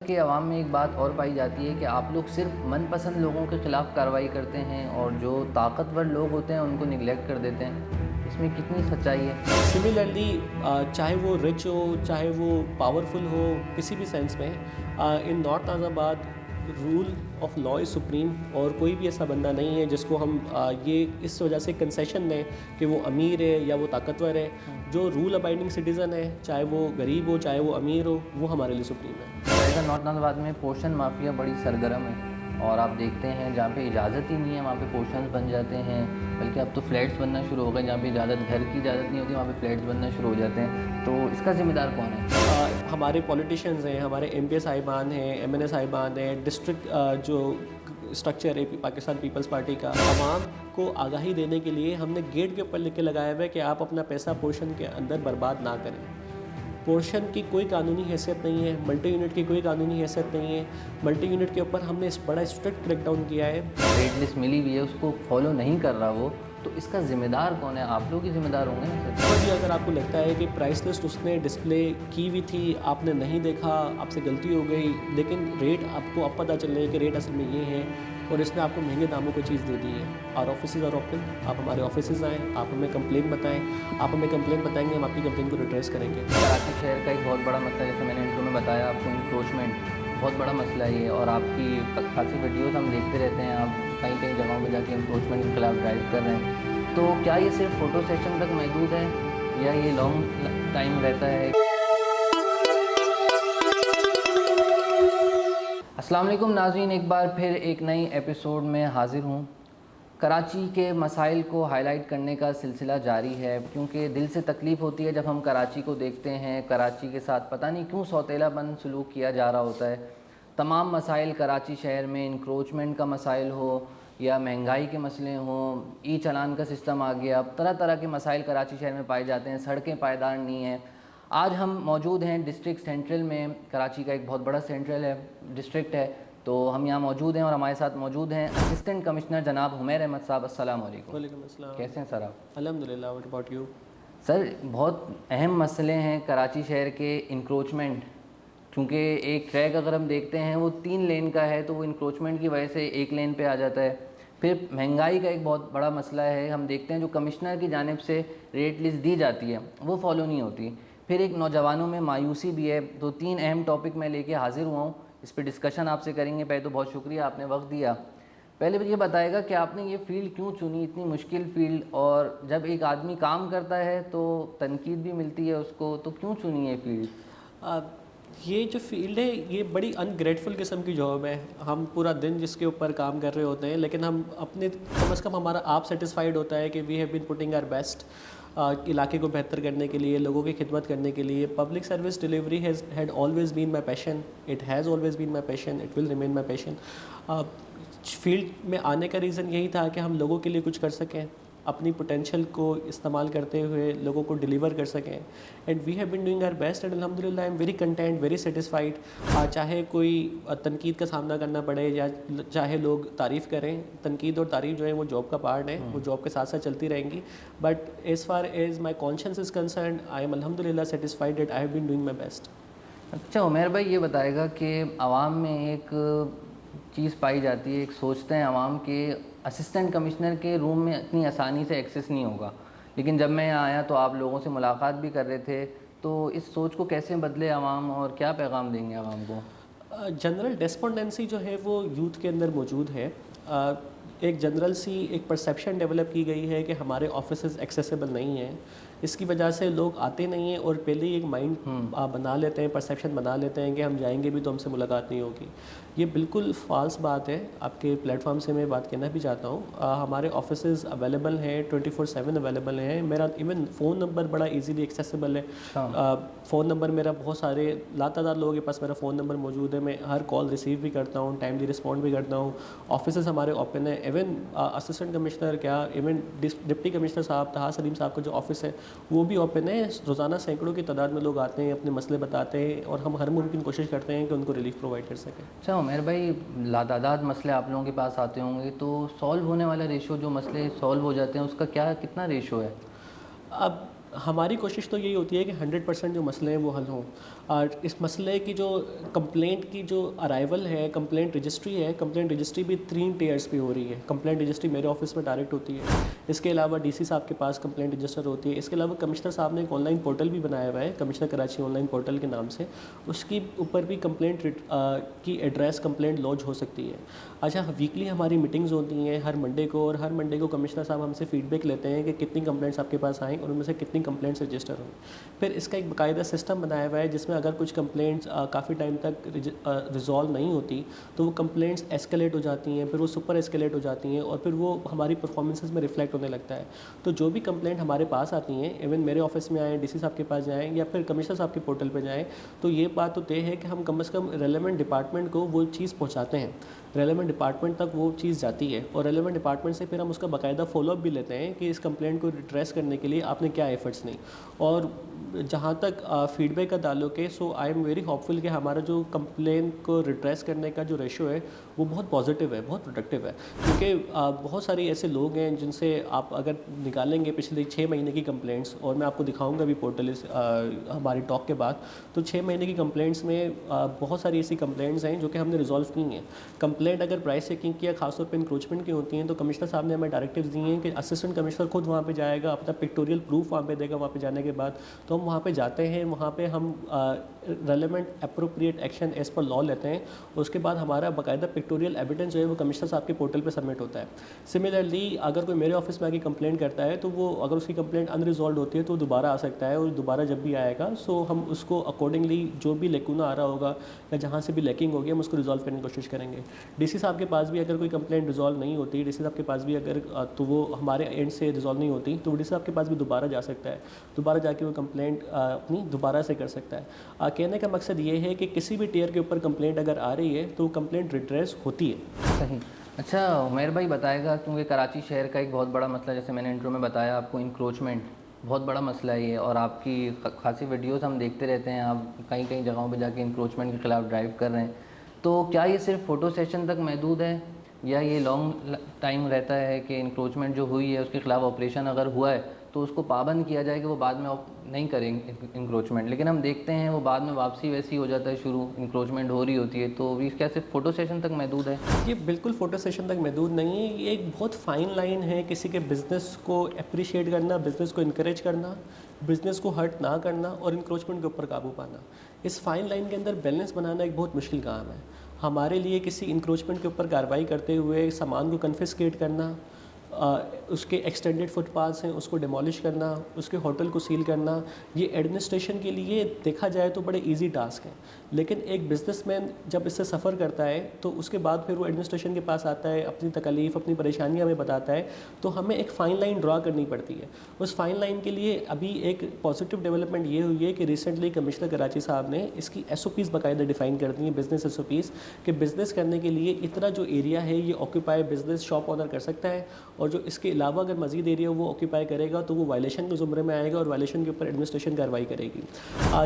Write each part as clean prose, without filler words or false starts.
कि आवाम में एक बात और पाई जाती है कि आप लोग सिर्फ मनपसंद लोगों के ख़िलाफ़ कार्रवाई करते हैं और जो ताकतवर लोग होते हैं उनको निगलेक्ट कर देते हैं। इसमें कितनी सच्चाई है? सिमिलरली चाहे वो रिच हो, चाहे वो पावरफुल हो, किसी भी सेंस में in north Nazimabad rule of law is supreme और कोई भी ऐसा बंदा नहीं है जिसको हम ये इस वजह से कंसेशन दें कि वो अमीर है या वो ताकतवर है। जो रूल अबाइडिंग सिटीज़न है, चाहे वो गरीब हो, चाहे वो अमीर हो, वो हमारे लिए सुप्रीम है। शायद नॉर्थ नाज़ाबाद में पोषण माफिया बड़ी सरगर्म है और आप देखते हैं जहाँ पे इजाज़त ही नहीं है वहाँ पे पोर्शंस बन जाते हैं, बल्कि अब तो फ्लैट्स बनना शुरू हो गए। जहाँ पे इजाज़त घर की इजाज़त नहीं होती वहाँ पे फ्लैट्स बनना शुरू हो जाते हैं। तो इसका ज़िम्मेदार कौन है? हमारे पॉलिटिशियंस हैं, हमारे एमपीए साहिबान हैं, एमएनए साहिबान हैं, डिस्ट्रिक्ट जो स्ट्रक्चर है पाकिस्तान पीपल्स पार्टी का, आवाम को आगाही देने के लिए हमने गेट के ऊपर लिख के लगाया हुआ है कि आप अपना पैसा पोर्शन के अंदर बर्बाद ना करें। पोर्शन की कोई कानूनी हैसियत नहीं है, मल्टी यूनिट की कोई कानूनी हैसियत नहीं है। मल्टी यूनिट के ऊपर हमने इस बड़ा स्ट्रिक्ट क्रैकडाउन किया है। रेट लिस्ट मिली हुई है, उसको फॉलो नहीं कर रहा वो, तो इसका ज़िम्मेदार कौन है? आप लोग ही ज़िम्मेदार होंगे ना सर। तो भी अगर आपको लगता है कि प्राइस लिस्ट उसने डिस्प्ले की हुई थी, आपने नहीं देखा, आपसे गलती हो गई, लेकिन रेट आपको अब पता चल रहा है कि रेट असल में ये है और इसने आपको महंगे दामों को चीज़ दे दी है। और ऑफिसेज आर ओपन, आप हमारे ऑफिसेज आएँ, आप हमें कंप्लेंट बताएं, आप हमें कंप्लेंट बताएंगे, हम आपकी कंप्लेंट को रिट्रेस करेंगे। कराची शहर का एक बहुत बड़ा मसला, जैसे मैंने इंट्रो में बताया आपको, इंक्रोचमेंट बहुत बड़ा मसला है ये, और आपकी खासी वीडियोस हम देखते रहते हैं। आप कई कई जगहों पे जाके इंक्रोचमेंट के खिलाफ ड्राइव कर रहे हैं। तो क्या ये सिर्फ फ़ोटो सेशन तक महदूद है या ये लॉन्ग टाइम रहता है? अस्सलाम वालेकुम नाज़रीन, एक बार फिर एक नई एपिसोड में हाज़िर हूँ। कराची के मसाइल को हाईलाइट करने का सिलसिला जारी है, क्योंकि दिल से तकलीफ़ होती है जब हम कराची को देखते हैं। कराची के साथ पता नहीं क्यों सौतेलापन सलूक किया जा रहा होता है। तमाम मसाइल कराची शहर में, इंक्रोचमेंट का मसाइल हो या महंगाई के मसले हों, ई चालान का सिस्टम आ गया, अब तरह तरह के मसाइल कराची शहर में पाए जाते हैं। सड़कें पायदार नहीं हैं। आज हम मौजूद हैं डिस्ट्रिक्ट सेंट्रल में। कराची का एक बहुत बड़ा सेंट्रल है, डिस्ट्रिक्ट है, तो हम यहाँ मौजूद हैं और हमारे साथ मौजूद हैं असिस्टेंट कमिश्नर जनाब हुमैर अहमद साहब। अस्सलाम वालेकुम। वालेकुम अस्सलाम। कैसे हैं सर आप? अल्हम्दुलिल्लाह, व्हाट अबाउट यू? सर, बहुत अहम मसले हैं कराची शहर के, इंक्रोचमेंट। क्योंकि एक ट्रैक अगर हम देखते हैं वो 3 लेन का है, तो वो इंक्रोचमेंट की वजह से 1 लेन पे आ जाता है। फिर महंगाई का एक बहुत बड़ा मसला है। हम देखते हैं जो कमिश्नर की जानिब से रेट लिस्ट दी जाती है वो फॉलो नहीं होती। फिर एक नौजवानों में मायूसी भी है। तो 3 अहम टॉपिक मैं लेके हाज़िर हुआ हूँ, इस पर डिस्कशन आपसे करेंगे। पहले तो बहुत शुक्रिया, आपने वक्त दिया। पहले ये बताएगा कि आपने ये फ़ील्ड क्यों चुनी, इतनी मुश्किल फ़ील्ड, और जब एक आदमी काम करता है तो तनकीद भी मिलती है उसको, तो क्यों चुनी ये फ़ील्ड? ये जो फील्ड है ये बड़ी अनग्रेटफुल किस्म की जॉब है। हम पूरा दिन जिसके ऊपर काम कर रहे होते हैं, लेकिन हम अपने कम अज़ कम हमारा आप सेटिस्फाइड होता है कि we have been putting our best इलाके को बेहतर करने के लिए, लोगों की खिदमत करने के लिए। Public service delivery had always been my passion, it has always been my passion, it will remain my passion. Field में आने का रीज़न यही था कि हम लोगों के लिए कुछ कर सकें, अपनी पोटेंशियल को इस्तेमाल करते हुए लोगों को डिलीवर कर सकें। And we have been doing our best and अल्हम्दुलिल्लाह I am very content, very satisfied. चाहे कोई तनकीद का सामना करना पड़े या चाहे लोग तारीफ़ करें, तनकीद और तारीफ़ जो है वो जॉब का पार्ट है, वो जॉब के साथ साथ चलती रहेंगी। But as far as my conscience is concern, I am अल्हम्दुलिल्लाह satisfied that I have been doing my best. अच्छा उमेर भाई, ये बताएगा कि आवाम में एक चीज़ पाई जाती है, एक सोचते हैं आवाम के असिस्टेंट कमिश्नर के रूम में इतनी आसानी से एक्सेस नहीं होगा, लेकिन जब मैं यहाँ आया तो आप लोगों से मुलाकात भी कर रहे थे। तो इस सोच को कैसे बदले आवाम, और क्या पैगाम देंगे आवाम को? जनरल डेस्पोंडेंसी जो है वो यूथ के अंदर मौजूद है। एक जनरल सी एक परसेप्शन डेवलप की गई है कि हमारे ऑफिसेज एक्सेसिबल नहीं हैं। इसकी वजह से लोग आते नहीं हैं और पहले ही एक माइंड बना लेते हैं, परसेप्शन बना लेते हैं कि हम जाएंगे भी तो हमसे मुलाकात नहीं होगी। ये बिल्कुल फ़ाल्स बात है। आपके प्लेटफॉर्म से मैं बात कहना भी चाहता हूँ, हमारे ऑफिसेज अवेलेबल हैं, 24/7 अवेलेबल हैं। मेरा इवन फ़ोन नंबर बड़ा इजीली एक्सेसिबल है। फ़ोन नंबर मेरा बहुत सारे लातादार लोगों के पास मेरा फ़ोन नंबर मौजूद है। मैं हर कॉल रिसीव भी करता हूँ, टाइमली रिस्पॉन्ड भी करता हूँ। ऑफिसेज हमारे ओपन है। इवन असिस्टेंट कमिश्नर क्या, इवन डिप्टी कमिश्नर साहब तहा सलीम साहब का जो ऑफिस है वो भी ओपन है। रोज़ाना सैकड़ों की तादाद में लोग आते हैं, अपने मसले बताते हैं और हम हर मुमकिन कोशिश करते हैं कि उनको रिलीफ प्रोवाइड कर सकें। अच्छा उमेर भाई, लातादाद मसले आप लोगों के पास आते होंगे, तो सॉल्व होने वाला रेशो, जो मसले सॉल्व हो जाते हैं, उसका क्या कितना रेशो है? अब हमारी कोशिश तो यही होती है कि 100% जो मसले हैं वो हल हों। और इस मसले की जो कंप्लेंट की जो अराइवल है, कंप्लेंट रजिस्ट्री भी 3 टियर्स पे हो रही है। कंप्लेंट रजिस्ट्री मेरे ऑफिस में डायरेक्ट होती है, इसके अलावा डीसी साहब के पास कंप्लेंट रजिस्टर होती है, इसके अलावा कमिश्नर साहब ने एक ऑनलाइन पोर्टल भी बनाया हुआ है, कमिश्नर कराची ऑनलाइन पोर्टल के नाम से, उसके ऊपर भी कंप्लेंट की एड्रेस कंप्लेंट लॉन्च हो सकती है। अच्छा, वीकली हमारी मीटिंग्स होती हैं हर मंडे को, और हर मंडे को कमिश्नर साहब हमसे फीडबैक लेते हैं कि कितनी कंप्लेंट्स आपके पास आएँ और उनमें से कितनी कंप्लेंट्स रजिस्टर हुई। फिर इसका एक बाकायदा सिस्टम बनाया हुआ है जिसमें अगर कुछ कंप्लेंट्स काफ़ी टाइम तक रिजॉल्व नहीं होती तो वो कंप्लेंट्स एस्केलेट हो जाती हैं, फिर वो सुपर एस्केलेट हो जाती हैं, और फिर वो हमारी परफॉर्मेंसेस में रिफ्लेक्ट होने लगता है। तो जो भी कंप्लेंट हमारे पास आती हैं, इवन मेरे ऑफिस में आएँ, डीसी साहब के पास जाएँ या फिर कमिश्नर साहब के पोर्टल पर जाएँ, तो ये बात तो तय है कि हम कम से कम रेलेवेंट डिपार्टमेंट को वो चीज़ पहुँचाते हैं, रेलेवेंट डिपार्टमेंट तक वो चीज़ जाती है, और रेलेवेंट डिपार्टमेंट से फिर हम उसका बाकायदा फॉलोअप भी लेते हैं कि इस कंप्लेंट को रिट्रेस करने के लिए आपने क्या एफर्ट्स नहीं। और जहाँ तक फीडबैक का ताल्लुक है, सो आई एम वेरी होपफुल कि हमारा जो कंप्लेन को रिट्रेस करने का जो रेशो है वो बहुत पॉजिटिव है, बहुत प्रोडक्टिव है। क्योंकि बहुत सारे ऐसे लोग हैं जिनसे आप अगर निकालेंगे पिछले 6 महीने की कंप्लेंट्स, और मैं आपको दिखाऊंगा भी पोर्टल हमारी टॉक के बाद, तो 6 महीने की कंप्लेंट्स में बहुत सारी ऐसी कंप्लेंट्स हैं जो कि हमने रिजॉल्व की हैं। कंप्लेंट अगर प्राइस चेकिंग की या खासतौर पर इंक्रोचमेंट की होती हैं तो कमिश्नर साहब ने हमें डायरेक्टिव्स दिए हैं कि असिस्टेंट कमिश्नर खुद वहाँ पे जाएगा, अपना पिक्टोरियल प्रूफ वहाँ पे देगा, वहाँ पे जाने के बाद तो हम वहाँ पे जाते हैं, वहाँ पे हम relevant appropriate action as per law लेते हैं। उसके बाद हमारा बाकायदा पिक्टोरियल एविडेंस जो है वो कमिश्नर साहब के पोर्टल पे सबमिट होता है। सिमिलरली अगर कोई मेरे ऑफिस में आके कंप्लेंट करता है तो वो, अगर उसकी कंप्लेंट अनरिजॉल्व होती है तो दोबारा आ सकता है, और दोबारा जब भी आएगा सो हम उसको अकॉर्डिंगली जो भी लेकुना आ रहा होगा या जहाँ से भी लैकिंग होगी हम उसको रिजॉल्व करने की कोशिश करेंगे। डीसी साहब के पास भी अगर कोई कंप्लेंट रिजॉल्व नहीं होती, डीसी साहब के पास भी अगर तो वो हमारे एंड से रिजॉल्व नहीं होती तो डीसी साहब के पास भी दोबारा जा सकता है, दोबारा जाके वो कंप्लेंट अपनी दोबारा से कर सकता है। कहने का मकसद ये है कि किसी भी टियर के ऊपर कंप्लेंट अगर आ रही है तो कंप्लेंट रिट्रेस होती है। सही। अच्छा, उमेर भाई बताएगा, क्योंकि कराची शहर का एक बहुत बड़ा मसला, जैसे मैंने इंट्रो में बताया आपको, इंक्रोचमेंट बहुत बड़ा मसला है ये, और आपकी खासी वीडियोस हम देखते रहते हैं, आप कई कई जगहों पे जाके इंक्रोचमेंट के ख़िलाफ़ ड्राइव कर रहे हैं। तो क्या ये सिर्फ फ़ोटो सेशन तक महदूद है, या ये लॉन्ग टाइम रहता है कि इंक्रोचमेंट जो हुई है उसके ख़िलाफ़ ऑपरेशन अगर हुआ है तो उसको पाबंद किया जाए कि वो बाद में नहीं करेंगे इंक्रोचमेंट, लेकिन हम देखते हैं वो बाद में वापसी वैसी हो जाता है, शुरू इंक्रोचमेंट हो रही होती है, तो ये क्या सिर्फ फ़ोटो सेशन तक महदूद है? ये बिल्कुल फ़ोटो सेशन तक महदूद नहीं है। ये एक बहुत फ़ाइन लाइन है किसी के बिज़नेस को अप्रिशिएट करना, बिज़नेस को इनकरेज करना, बिज़नेस को हर्ट ना करना और इंक्रोचमेंट के ऊपर काबू पाना। इस फ़ाइन लाइन के अंदर बैलेंस बनाना एक बहुत मुश्किल काम है हमारे लिए। किसी इंक्रोचमेंट के ऊपर कार्रवाई करते हुए सामान को कन्फिस्केट करना, उसके एक्सटेंडेड फुटपाथ्स हैं उसको डिमोलिश करना, उसके होटल को सील करना, ये एडमिनिस्ट्रेशन के लिए देखा जाए तो बड़े इजी टास्क हैं। लेकिन एक बिजनेसमैन जब इससे सफ़र करता है तो उसके बाद फिर वो एडमिनिस्ट्रेशन के पास आता है, अपनी तकलीफ़ अपनी परेशानियाँ हमें बताता है, तो हमें एक फ़ाइन लाइन ड्रा करनी पड़ती है। उस फ़ाइन लाइन के लिए अभी एक पॉजिटिव डेवलपमेंट ये हुई है कि रिसेंटली कमिश्नर कराची साहब ने इसकी SOPs बाकायदा डिफ़ाइन कर दी हैं, बिज़नेस SOPs, कि बिज़नेस करने के लिए इतना जो एरिया है ये ऑक्यूपाई बिज़नेस शॉप ऑनर कर सकता है, और जो इसके अलावा अगर मज़ीद एरिया वो ऑक्यूपाई करेगा तो वो वायलेशन के ज़ुमरे में आएगा और वायलेशन के ऊपर एडमिनिस्ट्रेशन कार्रवाई करेगी।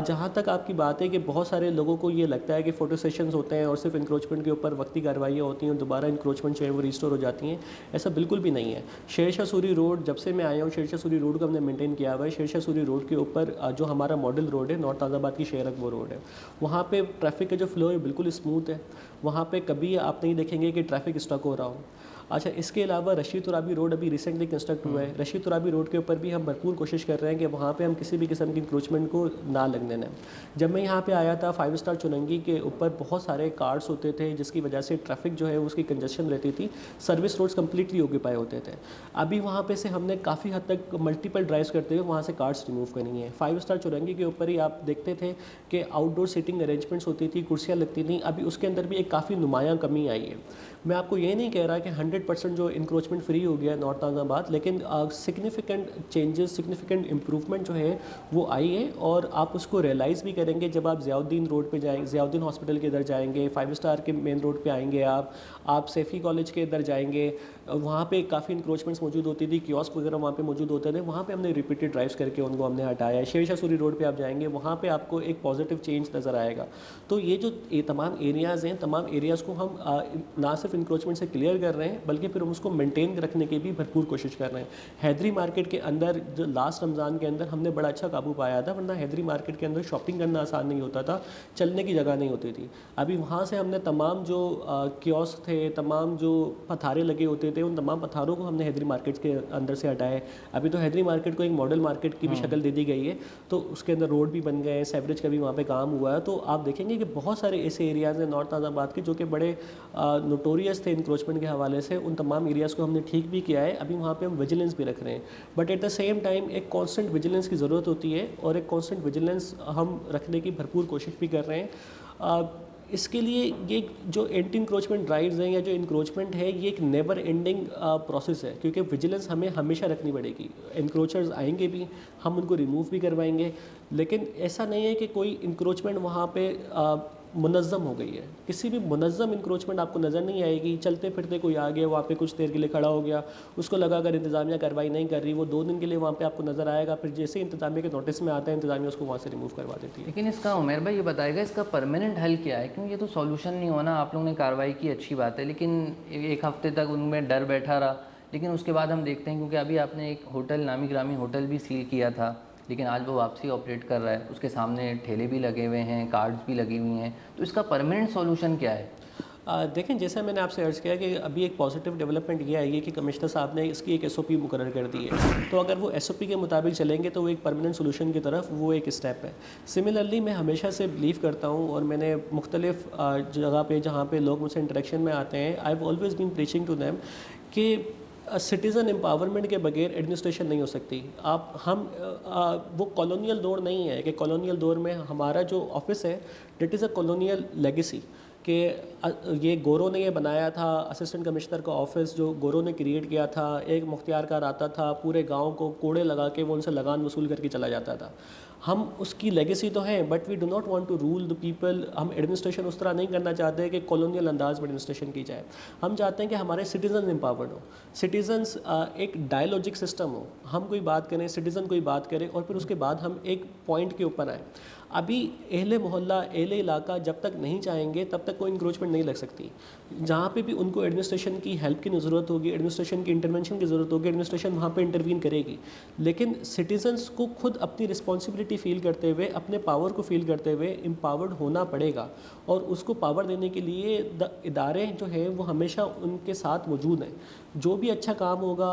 जहाँ तक आपकी बात है कि बहुत सारे लोगों को ये लगता है कि फ़ोटो सेशंस होते हैं और सिर्फ इंक्रोचमेंट के ऊपर वक्ती कार्रवाइयाँ होती हैं, दोबारा इंक्रोचमेंट जो है वो रिस्टोर हो जाती हैं, ऐसा बिल्कुल भी नहीं है। शेरशाह सूरी रोड, जब से मैं आया हूँ शेरशाह सूरी रोड को हमने मेंटेन किया हुआ है। शेरशाह सूरी रोड के ऊपर जो हमारा मॉडल रोड है, नॉर्थ आज़ाबाद की शेरक वो रोड है, वहाँ पर ट्रैफिक का जो फ्लो है बिल्कुल स्मूथ है, वहाँ पर कभी आप नहीं देखेंगे कि ट्रैफिक स्टक हो रहा हो। अच्छा, इसके अलावा रशीद तुराबी रोड अभी रिसेंटली कंस्ट्रक्ट हुआ है। रशीद तुराबी रोड के ऊपर भी हम भरपूर कोशिश कर रहे हैं कि वहाँ पे हम किसी भी किस्म की इंक्रोचमेंट को ना लगने दें। जब मैं यहाँ पे आया था 5 स्टार चुनंगी के ऊपर बहुत सारे कार्ड्स होते थे जिसकी वजह से ट्रैफिक जो है उसकी कंजेशन रहती थी, सर्विस रोड्स कम्प्लीटली ऑक्यूपाई होते थे। अभी वहाँ पे से हमने काफ़ी हद तक मल्टीपल ड्राइव्स करते हुए वहाँ से कार्ड्स रिमूव करनी है। 5 स्टार चुरंगी के ऊपर ही आप देखते थे कि आउटडोर सीटिंग अरेंजमेंट्स होती थी, कुर्सियाँ लगती थी, अभी उसके अंदर भी एक काफ़ी नुमायाँ कमी आई है। मैं आपको ये नहीं कह रहा कि 100% जो इंक्रोचमेंट फ्री हो गया नॉर्थ आज़ाबाद, लेकिन सिग्निफिकेंट चेंजेस, सिग्निफिकेंट इम्प्रूवमेंट जो है वो आई है, और आप उसको रियलाइज़ भी करेंगे जब आप ज़ियाउद्दीन रोड पे जाएंगे, ज़ियाउद्दीन हॉस्पिटल के इधर जाएंगे, 5 स्टार के मेन रोड पे आएंगे, आप सैफ़ी कॉलेज के इधर जाएंगे, वहाँ पे काफ़ी इंक्रोचमेंट्स मौजूद होती थी, कियोस्क वगैरह वहाँ पे मौजूद होते थे, वहाँ पे हमने रिपीटेड ड्राइव्स करके उनको हमने हटाया है। शेरशाह सूरी रोड पे आप जाएंगे, वहाँ पे आपको एक पॉजिटिव चेंज नज़र आएगा। तो ये तमाम एरियाज़ हैं, तमाम एरियाज़ को हम ना सिर्फ इंक्रोचमेंट से क्लियर कर रहे हैं बल्कि फिर हम उसको मेंटेन रखने करने की भी भरपूर कोशिश कर रहे हैं। हैदरी मार्केट के अंदर जो लास्ट रमज़ान के अंदर हमने बड़ा अच्छा काबू पाया था, वरना हैदरी मार्केट के अंदर शॉपिंग करना आसान नहीं होता था, चलने की जगह नहीं होती थी। अभी वहाँ से हमने तमाम जो कियोस्क थे, तमाम जो पथारे लगे होते थे, उन तमाम पथारों को हमने हैदरी मार्केट के अंदर से हटाए। अभी तो हैदरी मार्केट को एक मॉडल मार्केट की भी शक्ल दे दी गई है, तो उसके अंदर रोड भी बन गए हैं, सेवरेज का भी वहाँ पे काम हुआ है। तो आप देखेंगे कि बहुत सारे ऐसे एरियाज़ हैं नॉर्थ नाज़ाबाद के जो कि बड़े नोटोरियस थे इंक्रोचमेंट के हवाले से। उन तमाम एरियाज़ को हमने ठीक भी किया है। अभी वहाँ पे हम विजिलेंस भी रख रहे हैं, but at the same time एक कांस्टेंट विजिलेंस की ज़रूरत होती है, और एक कांस्टेंट विजिलेंस हम रखने की भरपूर कोशिश भी कर रहे हैं। इसके लिए ये जो एंटी इंक्रोचमेंट ड्राइव्स हैं या जो इंक्रोचमेंट है, ये एक नेवर एंडिंग प्रोसेस है, क्योंकि विजिलेंस हमें हमेशा रखनी पड़ेगी। इंक्रोचर्स आएंगे भी, हम उनको रिमूव भी करवाएंगे, लेकिन ऐसा नहीं है कि कोई इंक्रोचमेंट वहाँ पे मुनज़्ज़म हो गई है। किसी भी मुनज़्ज़म इंक्रोचमेंट आपको नज़र नहीं आएगी। चलते फिरते कोई आ गया, वहाँ पे कुछ देर के लिए खड़ा हो गया, उसको लगा अगर इंतज़ामिया कार्रवाई नहीं कर रही, वो 2 दिन के लिए वहाँ पे आपको नज़र आएगा, फिर जैसे ही इंतज़ामिया के नोटिस में आता है, इंतज़ामिया उसको वहाँ से रिमूव करवा देती है। लेकिन इसका उमेर भाई ये बताएगा इसका परमानेंट हल क्या है? क्योंकि ये तो सॉल्यूशन नहीं होना। आप लोगों ने कार्रवाई की, अच्छी बात है, लेकिन एक हफ्ते तक उनमें डर बैठा रहा, लेकिन उसके बाद हम देखते हैं, क्योंकि अभी आपने एक होटल, नामी गिरामी होटल भी सील किया था, लेकिन आज वो वापसी ऑपरेट कर रहा है, उसके सामने ठेले भी लगे हुए हैं, कार्ड्स भी लगी हुई हैं, तो इसका परमानेंट सॉल्यूशन क्या है? देखें, जैसा मैंने आपसे अर्ज़ किया कि अभी एक पॉजिटिव डेवलपमेंट ये आई है कि कमिश्नर साहब ने इसकी एक एसओपी मुकर्रर कर दी है। तो अगर वो एसओपी के मुताबिक चलेंगे तो वो एक परमानेंट सोल्यूशन की तरफ वो एक स्टेप है। सिमिलरली मैं हमेशा से बिलीव करता हूँ, और मैंने मुख्तलिफ जगह पे जहाँ पे लोग मुझसे इंटरेक्शन में आते हैं, I have always been preaching to them कि सिटीज़न एम्पावरमेंट के बगैर एडमिनिस्ट्रेशन नहीं हो सकती। वो कॉलोनियल दौर नहीं है कि कॉलोनियल दौर में हमारा जो ऑफिस है, that is a colonial legacy, कि ये गोरों ने ये बनाया था। असिस्टेंट कमिश्नर का ऑफिस जो गोरों ने क्रिएट किया था, एक मुख्तियारकार आता था, पूरे गांव को कोड़े लगा के वो उनसे लगान वसूल करके चला जाता था। हम उसकी लेगेसी तो हैं, but we do not want to rule the people. हम एडमिनिस्ट्रेशन उस तरह नहीं करना चाहते कि कॉलोनियल अंदाज में एडमिनिस्ट्रेशन की जाए। हम चाहते हैं कि हमारे सिटीजन एम्पावर्ड हो, सिटीजन्स एक डायलॉजिक सिस्टम हो। हम कोई बात करें, सिटीज़न कोई बात करे, और फिर उसके बाद हम एक पॉइंट के ऊपर आएँ। अभी अहले मोहल्ला, अहले इलाका जब तक नहीं चाहेंगे तब तक कोई इंक्रोचमेंट नहीं लग सकती। जहाँ पे भी उनको एडमिनिस्ट्रेशन की हेल्प की ज़रूरत होगी, एडमिनिस्ट्रेशन की इंटरवेंशन की ज़रूरत होगी, एडमिनिस्ट्रेशन वहाँ पे इंटरवीन करेगी। लेकिन सिटीजन्स को खुद अपनी रिस्पॉन्सिबिलिटी फ़ील करते हुए, अपने पावर को फ़ील करते हुए एम्पावर्ड होना पड़ेगा, और उसको पावर देने के लिए इदारे जो है वो हमेशा उनके साथ मौजूद हैं। जो भी अच्छा काम होगा,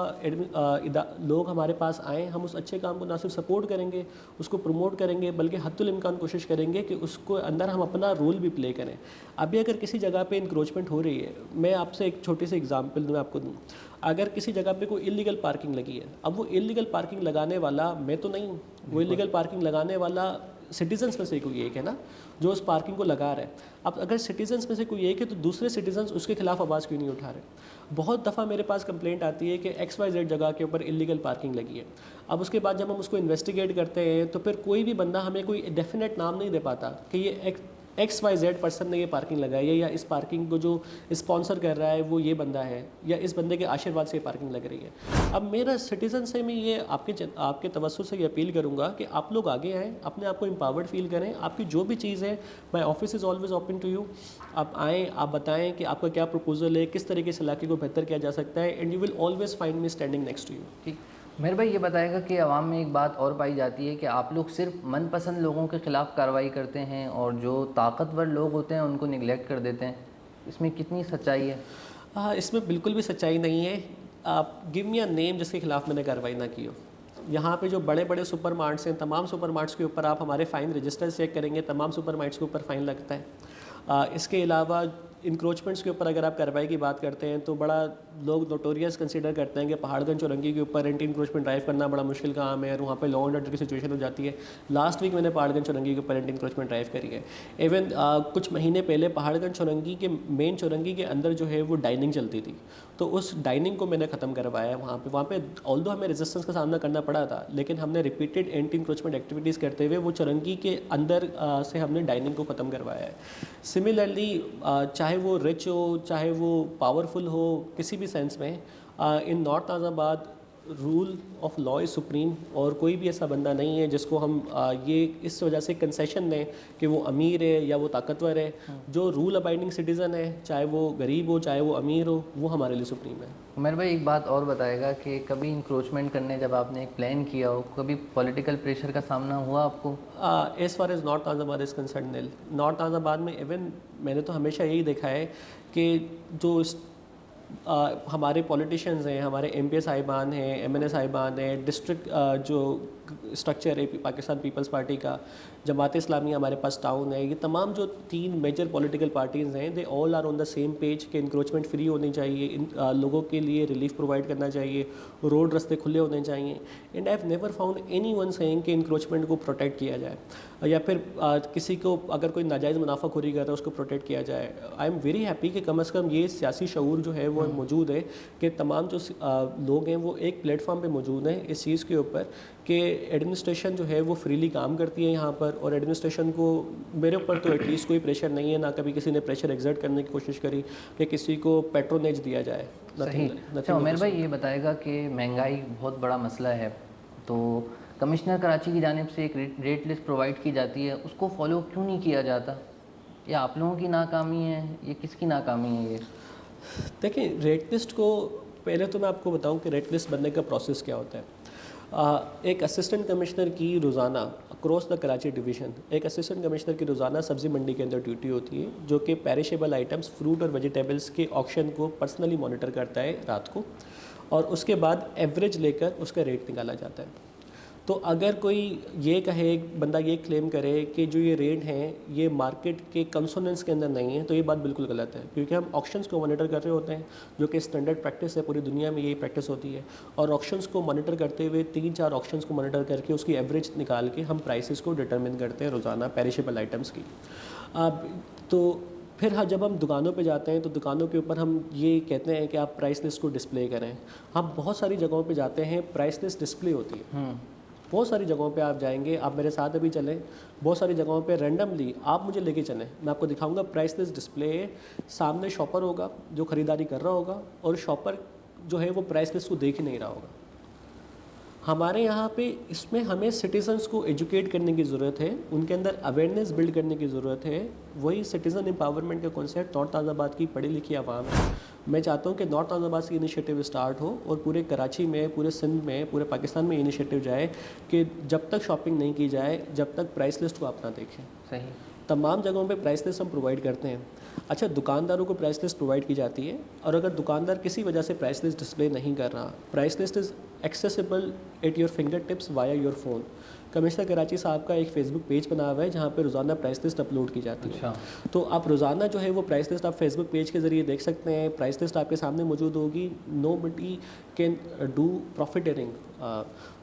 लोग हमारे पास आएँ, हम उस अच्छे काम को ना सिर्फ सपोर्ट करेंगे, उसको प्रमोट करेंगे, बल्कि हद्दुल इम्कान कोशिश करेंगे कि उसको अंदर हम अपना रोल भी प्ले करें। अभी अगर किसी जगह पे इंक्रोचमेंट हो रही है, मैं आपसे एक छोटी सी एग्जांपल मैं आपको दूँ। अगर किसी जगह पे कोई इलीगल पार्किंग लगी है, अब वो इलीगल पार्किंग लगाने वाला मैं तो नहीं हूँ, वो इलीगल पार्किंग लगाने वाला सिटीजन्स में से कोई एक है ना, जो उस पार्किंग को लगा रहा है। अब अगर सिटीजन्स में से कोई एक है, तो दूसरे सिटीजन्स उसके खिलाफ आवाज़ क्यों नहीं उठा रहे? बहुत दफ़ा मेरे पास कंप्लेंट आती है कि XYZ जगह के ऊपर इलीगल पार्किंग लगी है। अब उसके बाद जब हम उसको इन्वेस्टिगेट करते हैं, तो फिर कोई भी बंदा हमें कोई डेफिनेट नाम नहीं दे पाता कि ये XYZ पर्सन ने ये पार्किंग लगाई है, या इस पार्किंग को जो स्पॉन्सर कर रहा है वो ये बंदा है, या इस बंदे के आशीर्वाद से ये पार्किंग लग रही है। अब मेरा सिटीज़न से मैं ये आपके तवज्जो से ये अपील करूँगा कि आप लोग आगे आएँ, अपने आप को एम्पावर्ड फील करें। आपकी जो भी चीज़ है, my office is always open to you. आप आएँ, आप बताएँ कि आपका क्या प्रपोजल है, किस तरीके से इलाके को बेहतर किया जा सकता है, and you will always find me standing next to you. ठीक। मेहर भाई ये बताएगा कि आवाम में एक बात और पाई जाती है कि आप लोग सिर्फ मनपसंद लोगों के ख़िलाफ़ कार्रवाई करते हैं, और जो ताकतवर लोग होते हैं उनको निगलेक्ट कर देते हैं। इसमें कितनी सच्चाई है? इसमें बिल्कुल भी सच्चाई नहीं है। आप गिव मी अ नेम जिसके खिलाफ़ मैंने कार्रवाई ना की हो। यहाँ पे जो बड़े बड़े सुपर मार्ट्स हैं, तमाम सुपर मार्ट्स के ऊपर आप हमारे फ़ाइन रजिस्टर चेक करेंगे, तमाम सुपर मार्ट्स के ऊपर फ़ाइन लगता है। इसके अलावा इंक्रोचमेंट्स के ऊपर अगर आप कार्रवाई की बात करते हैं, तो बड़ा लोग नोटोरियस कंसीडर करते हैं कि पहाड़गंज चौरंगी के ऊपर एंटी इंक्रोचमेंट ड्राइव करना बड़ा मुश्किल काम है, और वहाँ पे लॉ एंड ऑर्डर की सिचुएशन हो जाती है। लास्ट वीक मैंने पहाड़गंज चौरंगी के ऊपर एंटी इंक्रोचमेंट ड्राइव करी है। इवन कुछ महीने पहले पहाड़गंज चौरंगी के मेन चौरंगी के अंदर जो है वो डाइनिंग चलती थी, तो उस डाइनिंग को मैंने ख़त्म करवाया है वहाँ पे ऑल्दो हमें रेजिस्टेंस का सामना करना पड़ा था, लेकिन हमने रिपीटेड एंटी इंक्रोचमेंट एक्टिविटीज़ करते हुए वो चौरंगी के अंदर से हमने डाइनिंग को ख़त्म करवाया है। सिमिलरली चाहे वो रिच हो, चाहे वो पावरफुल हो, किसी भी सेंस में, in north Nazimabad rule of law is supreme, और कोई भी ऐसा बंदा नहीं है जिसको हम ये इस वजह से कंसेशन दें कि वो अमीर है या वो ताकतवर है। जो रूल अबाइडिंग सिटीज़न है, चाहे वो गरीब हो चाहे वो अमीर हो, वो हमारे लिए सुप्रीम है। उमर भाई एक बात और बताएगा कि कभी इंक्रोचमेंट करने जब आपने एक प्लान किया हो, कभी पॉलिटिकल प्रेशर का सामना हुआ आपको? As far as north Nazimabad is concern nil. North Nazimabad में इवन मैंने तो हमेशा यही देखा है कि जो हमारे पॉलिटिशियंस हैं, हमारे एमपी साहिबान हैं, एमएनए साहिबान हैं, डिस्ट्रिक्ट जो स्ट्रक्चर है पाकिस्तान पीपल्स पार्टी का, जमात इस्लामी हमारे पास टाउन है, ये तमाम जो 3 मेजर पॉलिटिकल पार्टीज़ हैं, they all are on the same page कि इंक्रोचमेंट फ्री होनी चाहिए, लोगों के लिए रिलीफ प्रोवाइड करना चाहिए, रोड रास्ते खुले होने चाहिए। And I have never found any one saying कि इंक्रोचमेंट को प्रोटेक्ट किया जाए, या फिर किसी को अगर कोई नाजायज़ मुनाफाखोरी कर रहा है उसको प्रोटेक्ट किया जाए। आई एम वेरी हैप्पी कि कम से कम ये सियासी शऊर जो है वो मौजूद है कि तमाम जो लोग हैं वो एक प्लेटफॉर्म पे मौजूद हैं इस चीज़ के ऊपर कि एडमिनिस्ट्रेशन जो है वो फ्रीली काम करती है यहाँ पर, और एडमिनिस्ट्रेशन को मेरे ऊपर तो एटलीस्ट कोई प्रेशर नहीं है, ना कभी किसी ने प्रेशर एग्जर्ट करने की कोशिश करी कि किसी को पेट्रोनेज दिया जाए। सही। अच्छा उमर भाई ये बताएगा कि महंगाई बहुत बड़ा मसला है, तो कमिश्नर कराची की जानिब से एक रेट लिस्ट प्रोवाइड की जाती है, उसको फॉलो क्यों नहीं किया जाता? ये आप लोगों की नाकामी है, ये किसकी नाकामी है ये? देखिए, रेट लिस्ट को पहले तो मैं आपको बताऊं कि रेट लिस्ट बनने का प्रोसेस क्या होता है। एक असिस्टेंट कमिश्नर की रोज़ाना अक्रॉस द कराची डिवीज़न, एक असिस्टेंट कमिश्नर की रोज़ाना सब्ज़ी मंडी के अंदर ड्यूटी होती है, जो कि पेरिशेबल आइटम्स, फ्रूट और वेजिटेबल्स के ऑक्शन को पर्सनली मॉनिटर करता है रात को, और उसके बाद एवरेज लेकर उसका रेट निकाला जाता है। तो अगर कोई ये कहे, बंदा ये क्लेम करे कि जो ये रेट हैं ये मार्केट के कंसोनेंस के अंदर नहीं है, तो ये बात बिल्कुल गलत है, क्योंकि हम ऑक्शंस को मॉनिटर कर रहे होते हैं, जो कि स्टैंडर्ड प्रैक्टिस है, पूरी दुनिया में यही प्रैक्टिस होती है। और ऑक्शंस को मॉनिटर करते हुए 3-4 ऑक्शंस को मॉनिटर करके उसकी एवरेज निकाल के हम प्राइसेस को डिटरमिन करते हैं रोज़ाना पेरिशेबल आइटम्स की। तो फिर जब हम दुकानों पे जाते हैं तो दुकानों के ऊपर हम ये कहते हैं कि आप प्राइस लिस्ट को डिस्प्ले करें। हम बहुत सारी जगहों पे जाते हैं, प्राइस लिस्ट डिस्प्ले होती है। बहुत सारी जगहों पे आप जाएंगे, आप मेरे साथ अभी चलें, बहुत सारी जगहों पे रैंडमली आप मुझे लेके चलें, मैं आपको दिखाऊंगा प्राइस लिस्ट डिस्प्ले। सामने शॉपर होगा जो ख़रीदारी कर रहा होगा, और शॉपर जो है वो प्राइस लिस्ट को देख ही नहीं रहा होगा। हमारे यहाँ पे इसमें हमें सिटीज़न्स को एजुकेट करने की ज़रूरत है, उनके अंदर अवेयरनेस बिल्ड करने की ज़रूरत है। वही सिटीज़न एम्पावरमेंट का कॉन्सेप्ट नॉर्थ नाज़ाबाद की पढ़ी लिखी आवाम है। मैं चाहता हूँ कि नॉर्थ नाज़ाबाद से इनिशिएटिव स्टार्ट हो, और पूरे कराची में, पूरे सिंध में, पूरे पाकिस्तान में इनिशिएटिव जाए कि जब तक शॉपिंग नहीं की जाए, जब तक प्राइस लिस्ट को आप ना देखें। सही। तमाम जगहों पे प्राइस लिस्ट हम प्रोवाइड करते हैं। अच्छा, दुकानदारों को प्राइस लिस्ट प्रोवाइड की जाती है, और अगर दुकानदार किसी वजह से प्राइस लिस्ट डिस्प्ले नहीं कर रहा, price list is accessible at your finger tips via your phone. Commissioner Karachi साहब का एक फेसबुक पेज बना हुआ है जहाँ पे रोज़ाना प्राइस लिस्ट अपलोड की जाती है। तो आप रोज़ाना जो है वो प्राइस लिस्ट आप फेसबुक पेज के ज़रिए देख सकते हैं। प्राइस लिस्ट आपके सामने मौजूद होगी। Nobody can do profiteering.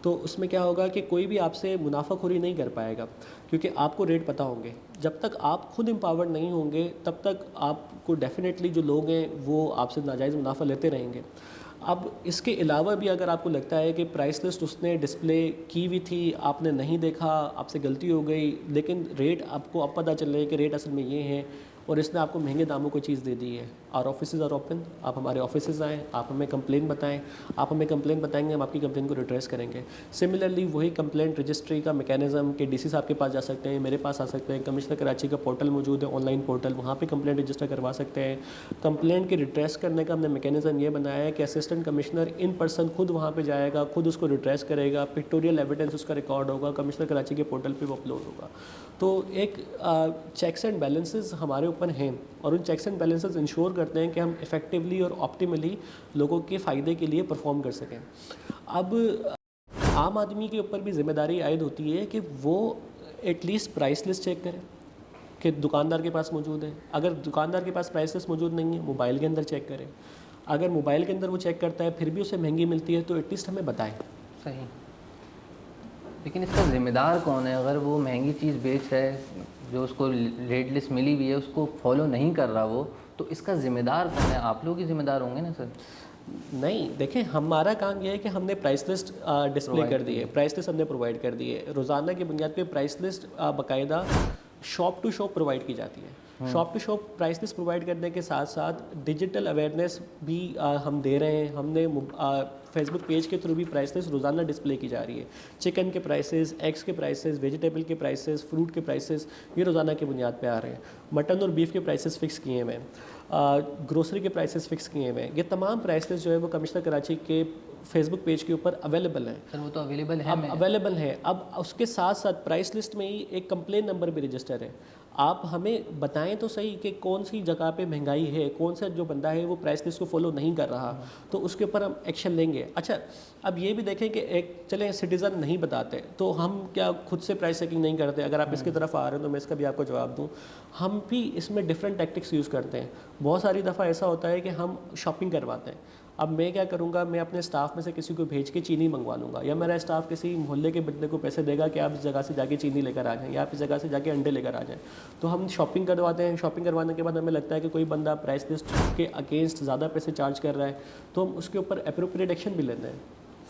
तो उसमें क्या होगा कि कोई भी आपसे मुनाफाखोरी नहीं कर पाएगा, क्योंकि आपको रेट पता होंगे। जब तक आप खुद एम्पावर्ड नहीं होंगे तब तक आपको डेफिनेटली जो लोग हैं वो आपसे नाजायज़ मुनाफा लेते रहेंगे। अब इसके अलावा भी अगर आपको लगता है कि प्राइस लिस्ट उसने डिस्प्ले की हुई थी, आपने नहीं देखा, आपसे गलती हो गई, लेकिन रेट आपको अब पता चल रहा है कि रेट असल में ये है, और इसने आपको महंगे दामों को चीज़ दे दी है। आवर ऑफिसेज आर ओपन, आप हमारे ऑफिसेज आएँ, आप हमें कंप्लेन बताएं, आप हमें कंप्लेन बताएंगे, हम आपकी कंप्लेन को रिट्रेस करेंगे। सिमिलरली वही कंप्लेंट रजिस्ट्री का मैकेनिज्म कि डीसी साहब के पास जा सकते हैं, मेरे पास आ सकते हैं, कमिश्नर कराची का पोर्टल मौजूद है, ऑनलाइन पोर्टल, वहाँ पर कंप्लेंट रजिस्टर करवा सकते हैं। कंप्लेंट के रिट्रेस करने का हमने मैकेनिज्म ये बनाया है कि असिस्टेंट कमिश्नर इन पर्सन खुद वहाँ पर जाएगा, खुद उसको रिट्रेस करेगा, पिक्टोरियल एविडेंस उसका रिकॉर्ड होगा, कमिश्नर कराची के पोर्टल पर वो अपलोड होगा। तो एक चेक्स एंड बैलेंसेस हमारे ऊपर हैं, और उन चेक्स एंड बैलेंसेस इंश्योर करते हैं कि हम इफ़ेक्टिवली और ऑप्टिमली लोगों के फ़ायदे के लिए परफॉर्म कर सकें। अब आम आदमी के ऊपर भी जिम्मेदारी आयद होती है कि वो एटलीस्ट प्राइस लिस्ट चेक करें कि दुकानदार के पास मौजूद है। अगर दुकानदार के पास प्राइस लिस्ट मौजूद नहीं है, मोबाइल के अंदर चेक करें। अगर मोबाइल के अंदर वो चेक करता है फिर भी उसे महंगी मिलती है तो एटलीस्ट हमें बताएं। सही। लेकिन इसका ज़िम्मेदार कौन है? अगर वो महंगी चीज़ बेच रहा है, जो उसको रेट लिस्ट मिली हुई है उसको फॉलो नहीं कर रहा वो, तो इसका ज़िम्मेदार कौन है? आप लोग ही ज़िम्मेदार होंगे ना सर? नहीं, देखें, हमारा काम यह है कि हमने प्राइस लिस्ट डिस्प्ले कर दी है, प्राइस लिस्ट हमने प्रोवाइड कर दी है। रोज़ाना की बुनियाद पे प्राइस लिस्ट बाकायदा शॉप टू शॉप प्रोवाइड की जाती है। Shop to shop price list provide करने के साथ साथ डिजिटल अवेयरनेस भी हम दे रहे हैं। हमने फेसबुक पेज के थ्रू भी प्राइस लिस्ट रोज़ाना डिस्प्ले की जा रही है। चिकन के प्राइसेस, एग्स के प्राइसेस, वेजिटेबल के प्राइसेस, फ्रूट के प्राइसेस, ये रोज़ाना की बुनियाद पे आ रहे हैं। मटन और बीफ के प्राइसेस फिक्स किए हुए हैं, ग्रोसरी के प्राइसेस फिक्स किए हुए हैं। ये तमाम प्राइसेस जो है वो कमिश्नर कराची के फेसबुक पेज के ऊपर अवेलेबल हैं। सर वो तो अवेलेबल है, अब अवेलेबल है। अब उसके साथ साथ प्राइस लिस्ट में ही एक कंप्लेन नंबर भी रजिस्टर है। आप हमें बताएं तो सही कि कौन सी जगह पे महंगाई है, कौन सा जो बंदा है वो प्राइस लिस्ट को फॉलो नहीं कर रहा, तो उसके ऊपर हम एक्शन लेंगे। अच्छा, अब ये भी देखें कि एक चलें सिटीज़न नहीं बताते तो हम क्या खुद से प्राइस चेकिंग नहीं करते? अगर आप इसकी तरफ आ रहे हैं तो मैं इसका भी आपको जवाब दूँ। हम भी इसमें डिफरेंट टैक्टिक्स यूज़ करते हैं। बहुत सारी दफ़ा ऐसा होता है कि हम शॉपिंग करवाते हैं। अब मैं क्या करूँगा, मैं अपने स्टाफ में से किसी को भेज के चीनी मंगवा लूँगा, या मेरा स्टाफ किसी मोहल्ले के बंदे को पैसे देगा कि आप इस जगह से जाके चीनी लेकर आ जाएं, या आप इस जगह से जाके अंडे लेकर आ जाएं। तो हम शॉपिंग करवाते हैं। शॉपिंग करवाने के बाद हमें लगता है कि कोई बंदा प्राइस लिस्ट के अगेंस्ट ज़्यादा पैसे चार्ज कर रहा है, तो हम उसके ऊपर एप्रोप्रिएट एक्शन भी लेते हैं।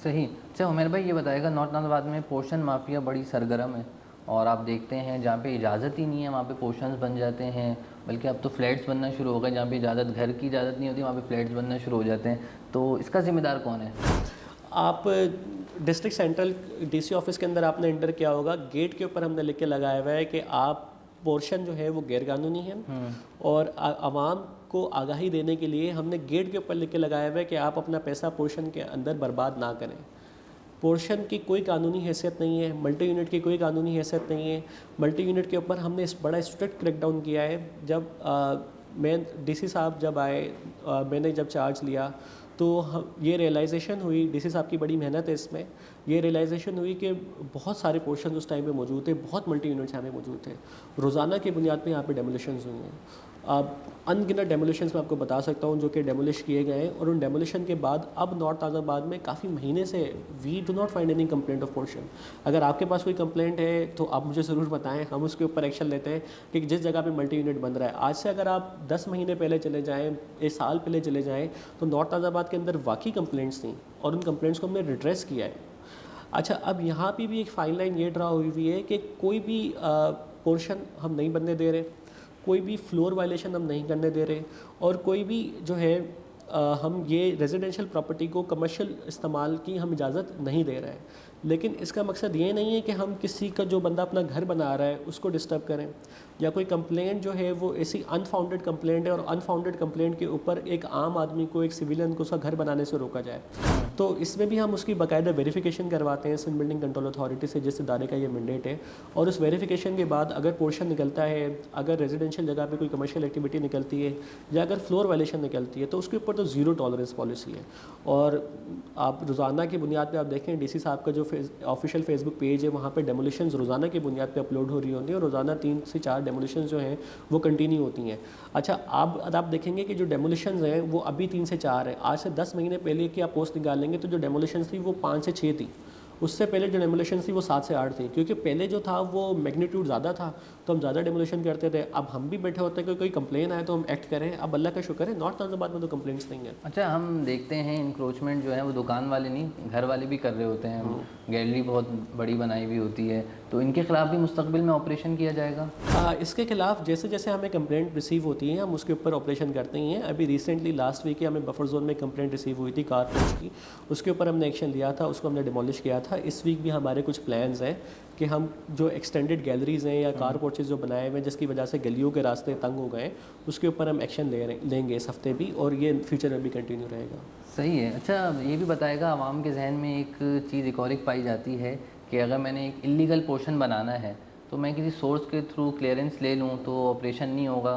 सही। अच्छा उमेर भाई, ये बताएगा नॉर्थ नाज़ाबाद में पोर्शन माफिया बड़ी सरगर्म है, और आप देखते हैं जहाँ पे इजाज़त ही नहीं है वहाँ पे पोर्शंस बन जाते हैं, बल्कि अब तो फ्लैट्स बनना शुरू हो गए। जहाँ पे इजाज़त, घर की इजाज़त नहीं होती, वहाँ पे फ्लैट्स बनना शुरू हो जाते हैं। तो इसका ज़िम्मेदार कौन है? आप डिस्ट्रिक्ट सेंट्रल डीसी ऑफिस के अंदर आपने एंटर किया होगा, गेट के ऊपर हमने लिख के लगाया हुआ है कि आप पोर्शन जो है वो गैरकानूनी है, और आवाम को आगाही देने के लिए हमने गेट के ऊपर लिख के लगाया हुआ है कि आप अपना पैसा पोर्शन के अंदर बर्बाद ना करें। पोर्शन की कोई कानूनी हैसियत नहीं है, मल्टी यूनिट की कोई कानूनी हैसियत नहीं है। मल्टी यूनिट के ऊपर हमने इस बड़ा स्ट्रिक्ट क्रैकडाउन किया है। जब मैं डीसी साहब जब आए, मैंने जब चार्ज लिया तो ये रियलाइजेशन हुई, डीसी साहब की बड़ी मेहनत है इसमें, ये रियलाइजेशन हुई कि बहुत सारे पोर्शन उस टाइम पे मौजूद थे, बहुत मल्टी यूनिट्स यहाँ पे मौजूद थे। रोज़ाना की बुनियाद पे यहाँ पे डेमोलिशंस हुई हैं। अब अनगिनत डेमोलिशंस मैं आपको बता सकता हूँ जो कि डेमोलिश किए गए हैं, और उन डेमोलिशन के बाद अब नॉर्थ नाज़ाबाद में काफ़ी महीने से we do not find any complaint of portion. अगर आपके पास कोई कंप्लेंट है तो आप मुझे ज़रूर बताएं, हम उसके ऊपर एक्शन लेते हैं कि जिस जगह पे मल्टी यूनिट बन रहा है। आज से अगर आप 10 महीने पहले चले जाएँ, 1 साल पहले चले जाएँ, तो नॉर्थ नाज़ाबाद के अंदर वाकई कंप्लेंट्स थी, और उन कंप्लेंट्स को हमने रिड्रेस किया है। अच्छा, अब यहाँ पे भी एक फाइन लाइन ये ड्रा हुई हुई है कि कोई भी पोर्शन हम नहीं बनने दे रहे, कोई भी फ्लोर वायलेशन हम नहीं करने दे रहे, और कोई भी जो है हम ये रेजिडेंशियल प्रॉपर्टी को कमर्शियल इस्तेमाल की हम इजाज़त नहीं दे रहे हैं। लेकिन इसका मकसद ये नहीं है कि हम किसी का जो बंदा अपना घर बना रहा है उसको डिस्टर्ब करें, या कोई कंप्लेंट जो है वो ऐसी अनफाउंडेड कंप्लेंट है, और अनफाउंडेड कंप्लेंट के ऊपर एक आम आदमी को, एक सिविलियन को उसका घर बनाने से रोका जाए। तो इसमें भी हम उसकी बाकायदा वेरिफिकेशन करवाते हैं सिंध बिल्डिंग कंट्रोल अथॉरिटी से, जिस इदारे का ये मैंडेट है। और उस वेरिफिकेशन के बाद अगर पोर्शन निकलता है, अगर रेजिडेंशियल जगह पे कोई कमर्शियल एक्टिविटी निकलती है, या अगर फ्लोर वायलेशन निकलती है, तो उसके ऊपर तो ज़ीरो टॉलरेंस पॉलिसी है। और आप रोज़ाना की बुनियाद पे आप देखें डीसी साहब का जो ऑफिशियल फेसबुक पेज है, वहाँ पे डेमोलिशंस रोज़ाना की बुनियाद पे अपलोड हो रही होती है, और रोज़ाना 3 से 4 डेमोलिशंस जो हैं वो कंटिन्यू होती हैं। अच्छा, आप देखेंगे कि जो डेमोलिशंस हैं वो अभी 3 से 4 है। आज से 10 महीने पहले की आप पोस्ट निकालेंगे तो जो डेमोलिशंस थी वो 5 से 6 थी। उससे पहले जो डेमोलिशन थी वो 7 से 8 थी, क्योंकि पहले जो था वो मैग्नीट्यूड ज़्यादा था, तो हम ज़्यादा डेमोलिशन करते थे। अब हम भी बैठे होते हैं कि कोई कंप्लेन आए तो हम एक्ट करें। अब अल्लाह का शुक्र है नॉर्थ नाज़ाबाद में तो कंप्लेंट्स नहीं है। अच्छा, हम देखते हैं इंक्रोचमेंट जो है वो दुकान वाले नहीं, घर वाले भी कर रहे होते हैं। गैलरी बहुत बड़ी बनाई हुई होती है, तो इनके खिलाफ भी मुस्तकबिल में ऑपरेशन किया जाएगा? इसके खिलाफ जैसे जैसे हमें कंप्लेंट रिसीव होती है हम उसके ऊपर ऑपरेशन करते ही हैं। अभी रिसेंटली लास्ट वीक हमें बफर जोन में कंप्लेंट रिसीव हुई थी कार पोर्च की, उसके ऊपर हमने एक्शन लिया था, उसको हमने डिमोलिश किया था। इस वीक भी हमारे कुछ प्लान्स हैं कि हम जो एक्सटेंडेड गैलरीज़ हैं या कार पोर्चेज जो बनाए हुए हैं जिसकी वजह से गलियों के रास्ते तंग हो गए, उसके ऊपर हम एक्शन लेंगे इस हफ्ते भी, और ये फ्यूचर में भी कंटिन्यू रहेगा। सही है। अच्छा, ये भी बताएगा, आवाम के जहन में एक चीज़ एक और एक पाई जाती है कि अगर मैंने एक इलीगल पोर्शन बनाना है तो मैं किसी सोर्स के थ्रू क्लियरेंस ले लूँ तो ऑपरेशन नहीं होगा,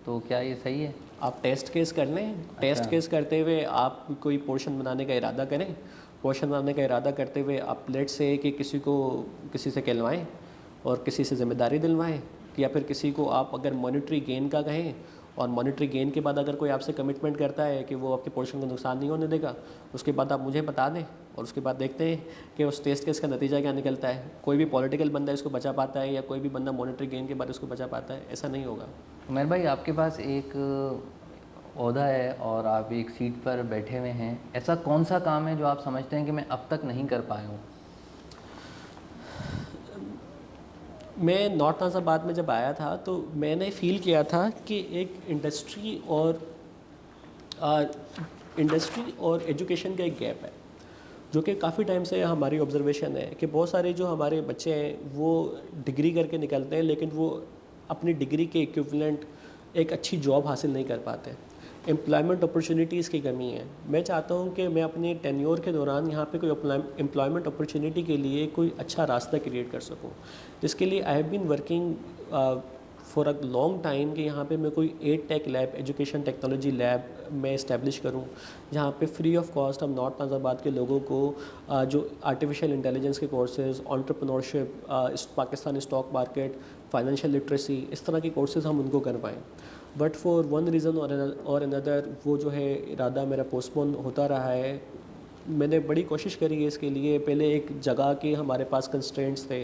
तो क्या ये सही है? आप टेस्ट केस कर लें। टेस्ट केस करते हुए आप कोई पोर्शन बनाने का इरादा करें। पोर्शन बनाने का इरादा करते हुए आप लेट से कि किसी से कहलवाएं और किसी से ज़िम्मेदारी दिलवाएं, या फिर किसी को आप अगर मॉनेटरी गेन का कहें, और मॉनेटरी गेन के बाद अगर कोई आपसे कमिटमेंट करता है कि वो आपके पोर्शन को नुकसान नहीं होने देगा, उसके बाद आप मुझे बता दें, और उसके बाद देखते हैं कि उस टेस्ट केस का नतीजा क्या निकलता है। कोई भी पॉलिटिकल बंदा इसको बचा पाता है, या कोई भी बंदा मॉनेटरी गेन के बाद इसको बचा पाता है? ऐसा नहीं होगा। उमर भाई, आपके पास एक ओहदा है और आप एक सीट पर बैठे हुए हैं, ऐसा कौन सा काम है जो आप समझते हैं कि मैं अब तक नहीं कर पाया हूँ? मैं नॉर्थ नाज़ाबाद में जब आया था तो मैंने फ़ील किया था कि एक इंडस्ट्री और एजुकेशन का एक गैप है, जो कि काफ़ी टाइम से हमारी ऑब्जर्वेशन है कि बहुत सारे जो हमारे बच्चे हैं वो डिग्री करके निकलते हैं, लेकिन वो अपनी डिग्री के इक्विवेलेंट एक अच्छी जॉब हासिल नहीं कर पाते। एम्प्लॉयमेंट अपॉर्चुनिटीज़ की कमी है। मैं चाहता हूँ कि मैं अपने टेन्योर के दौरान यहाँ पे कोई एम्प्लॉयमेंट अपॉर्चुनिटी के लिए कोई अच्छा रास्ता क्रिएट कर सकूँ, जिसके लिए I have been working for a long time कि यहाँ पे मैं कोई 8 tech lab, education technology lab मैं इस्टेब्लिश करूँ, जहाँ पे फ्री ऑफ कॉस्ट हम नॉर्थ नाज़ाबाद के लोगों को जो आर्टिफिशियल इंटेलिजेंस के courses, entrepreneurship, Pakistani stock market, financial literacy, इस तरह के कोर्सेज़ हम उनको करवाएँ। बट फॉर वन रीज़न और अनदर वो जो है इरादा मेरा पोस्टपोन होता रहा है। मैंने बड़ी कोशिश करी है इसके लिए। पहले एक जगह के हमारे पास कंस्ट्रेंट्स थे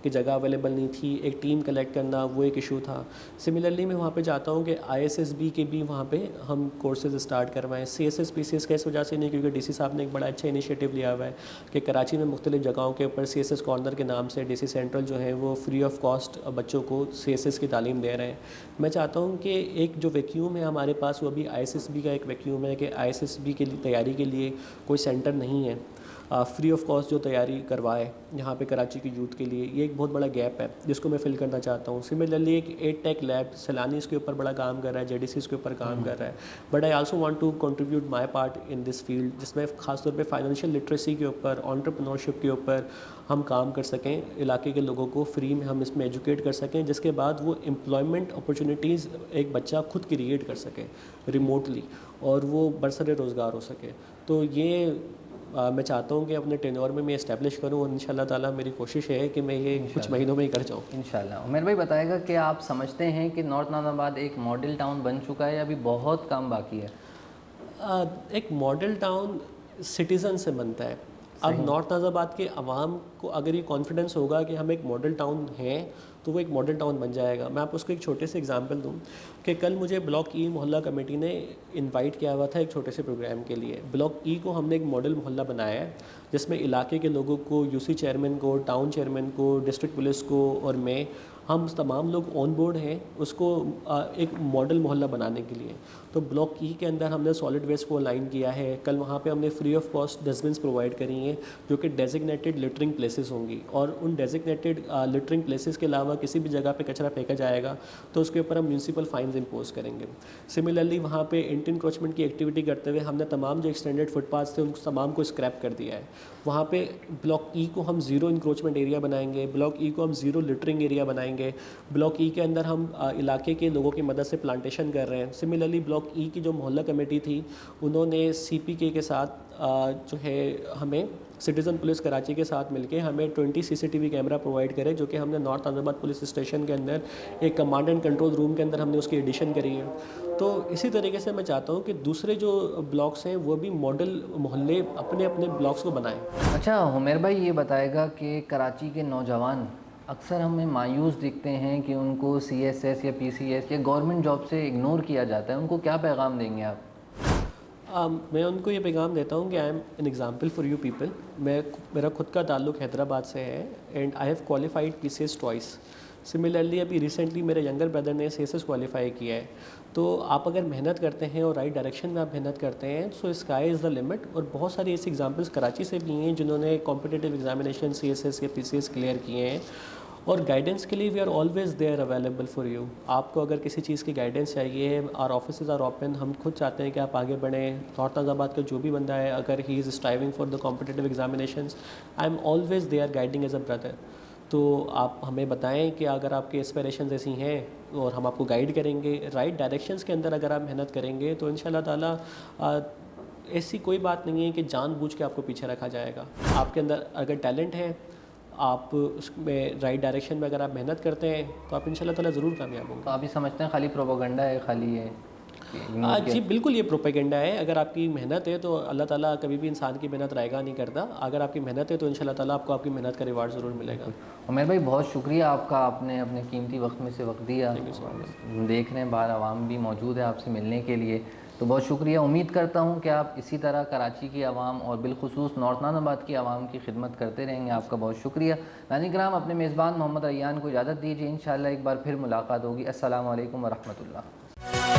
कि जगह अवेलेबल नहीं थी, एक टीम कलेक्ट करना वो एक इशू था। सिमिलरली मैं वहाँ पे चाहता हूँ कि ISSB के भी वहाँ पे हम कोर्सेज स्टार्ट करवाएं। CSS PCS का इस वजह से नहीं, क्योंकि DC साहब ने एक बड़ा अच्छा इनिशिएटिव लिया हुआ है कि कराची में मुख्तलिफ जगहों के ऊपर CSS कॉर्नर के नाम से DC सेंट्रल जो है वो फ्री ऑफ कॉस्ट बच्चों को CSS की तालीम दे रहे हैं। मैं चाहता हूँ कि एक जो वैक्यूम है हमारे पास वो अभी ISSB का एक वैक्यूम है कि ISSB के लिए तैयारी के लिए कोई सेंटर नहीं है फ्री ऑफ कॉस्ट जो तैयारी करवाए यहाँ पे कराची की यूथ के लिए। ये एक बहुत बड़ा गैप है जिसको मैं फिल करना चाहता हूँ। सिमिलरली एक 8 टेक लैब सैलानी इसके ऊपर बड़ा काम कर रहा है, JDC इसके ऊपर काम कर रहा है, but I also want to contribute my part in this field, जिसमें खासतौर पे फाइनेंशियल लिटरेसी के ऊपर, एंटरप्रेन्योरशिप के ऊपर हम काम कर सकें, इलाके के लोगों को फ्री में हम इसमें एजुकेट कर सकें, जिसके बाद वो एम्प्लॉयमेंट अपॉर्चुनिटीज़ एक बच्चा खुद क्रिएट कर सके रिमोटली और वो बरसरे रोज़गार हो सके। तो ये मैं चाहता हूँ कि अपने टेन्योर में मैं इस्टेब्लिश करूँ और इंशाल्लाह ताला मेरी कोशिश है कि मैं ये कुछ महीनों में ही कर जाऊँ। इंशाल्लाह। उमर भाई बताएगा कि आप समझते हैं कि नॉर्थ नाज़ाबाद एक मॉडल टाउन बन चुका है या अभी बहुत काम बाकी है? एक मॉडल टाउन सिटीज़न से बनता है। अब नॉर्थ नाज़ाबाद के अवाम को अगर ये कॉन्फिडेंस होगा कि हम एक मॉडल टाउन हैं तो वो एक मॉडल टाउन बन जाएगा। मैं आपको उसको एक छोटे से एग्जांपल दूं कि कल मुझे ब्लॉक ई मोहल्ला कमेटी ने इनवाइट किया हुआ था एक छोटे से प्रोग्राम के लिए। ब्लॉक ई को हमने एक मॉडल मोहल्ला बनाया है जिसमें इलाके के लोगों को, UC चेयरमैन को, टाउन चेयरमैन को, डिस्ट्रिक्ट पुलिस को और मैं, हम तमाम लोग ऑन बोर्ड हैं उसको एक मॉडल मोहल्ला बनाने के लिए। तो ब्लॉक ई के अंदर हमने सॉलिड वेस्ट को अलाइन किया है। कल वहाँ पे हमने free of cost dustbins provide करी हैं जो कि डेजिग्नेटेड लिटरिंग प्लेसेस होंगी, और उन डेजिग्नेटेड लिटरिंग प्लेसेस के अलावा किसी भी जगह पे कचरा फेंका जाएगा तो उसके ऊपर हम म्यूनसिपल फाइन्स इम्पोज करेंगे। सिमिलरली वहाँ पे एंटी इंक्रोचमेंट की एक्टिविटी करते हुए हमने तमाम जो एक्सटेंडेड फुटपाथ्स थे उन तमाम को स्क्रैप कर दिया है। वहाँ पे ब्लॉक ई को हम ज़ीरो इंक्रोचमेंट एरिया बनाएंगे, ब्लॉक ई को हम ज़ीरो लिटरिंग एरिया बनाएंगे। ब्लॉक ई के अंदर हम इलाके के लोगों की मदद से प्लांटेशन कर रहे हैं। सिमिलरली ब्लॉक ई की जो मोहल्ला कमेटी थी उन्होंने CPK के साथ जो है हमें सिटीज़न पुलिस कराची के साथ मिलके हमें 20 CCTV कैमरा प्रोवाइड करे, जो कि हमने नॉर्थ नाज़ाबाद पुलिस स्टेशन के अंदर एक कमांड एंड कंट्रोल रूम के अंदर हमने उसकी एडिशन करी है। तो इसी तरीके से मैं चाहता हूँ कि दूसरे जो ब्लॉक्स हैं वो भी मॉडल मोहल्ले अपने अपने ब्लॉक्स को बनाएं। अच्छा, उमर भाई ये बताएगा कि कराची के नौजवान अक्सर हमें मायूस दिखते हैं कि उनको CSS या PCS या गवर्नमेंट जॉब से इग्नोर किया जाता है, उनको क्या पैगाम देंगे आप? मैं उनको ये पैगाम देता हूँ कि I am an example for you people. मेरा खुद का ताल्लुक़ हैदराबाद से है and I have qualified PCS twice. Similarly अभी रिसेंटली मेरे यंगर ब्रदर ने CSS क्वालिफाई किया है। तो आप अगर मेहनत करते हैं और राइट डायरेक्शन में आप मेहनत करते हैं सो स्काई इज़ द लिमिट। और बहुत सारी ऐसी एग्जांपल्स कराची से भी हैं जिन्होंने कॉम्पिटिटिव एग्जामिनेशन CSS या PCS क्लियर किए हैं। और गाइडेंस के लिए we are always there available for you. आपको अगर किसी चीज़ की गाइडेंस चाहिए, आवर ऑफिसेज आर ओपन। हम खुद चाहते हैं कि आप आगे बढ़ें। नॉर्थ नाज़ाबाद का जो भी बंदा है, अगर he is striving for the competitive examinations, I am always there guiding as a brother. तो आप हमें बताएं कि अगर आपकी एस्पिरेशंस ऐसी हैं और हम आपको गाइड करेंगे। राइट डायरेक्शंस के अंदर अगर आप मेहनत करेंगे तो इंशाल्लाह ताला ऐसी कोई बात नहीं है कि जानबूझ के आपको पीछे रखा जाएगा। आपके अंदर अगर टैलेंट है, आप उसमें राइट डायरेक्शन में अगर आप मेहनत करते हैं तो आप इंशाल्लाह ताला ज़रूर कामयाब होंगे। तो आप ही समझते हैं खाली प्रोपेगेंडा है, खाली है? जी बिल्कुल, ये प्रोपेगेंडा है। अगर आपकी मेहनत है तो अल्लाह ताला कभी भी इंसान की मेहनत रायगा नहीं करता। अगर आपकी मेहनत है तो इंशाल्लाह ताला आपको आपकी मेहनत का रिवार्ड ज़रूर मिलेगा। उमर भाई बहुत शुक्रिया आपका, आपने अपने कीमती वक्त में से वक्त दिया। देख रहे हैं बाहर आवाम भी मौजूद है आपसे मिलने के लिए, तो बहुत शुक्रिया। उम्मीद करता हूँ कि आप इसी तरह कराची की आवाम और बिलखुसूस नॉर्थ नानाबाद की आवाम की खिदमत करते रहेंगे। आपका बहुत शुक्रिया। नाज़रीन किराम, अपने मेज़बान मोहम्मद रैयान को इजाज़त दीजिए। इंशाअल्लाह एक बार फिर मुलाकात होगी। अस्सलामु अलैकुम व रहमतुल्लाह।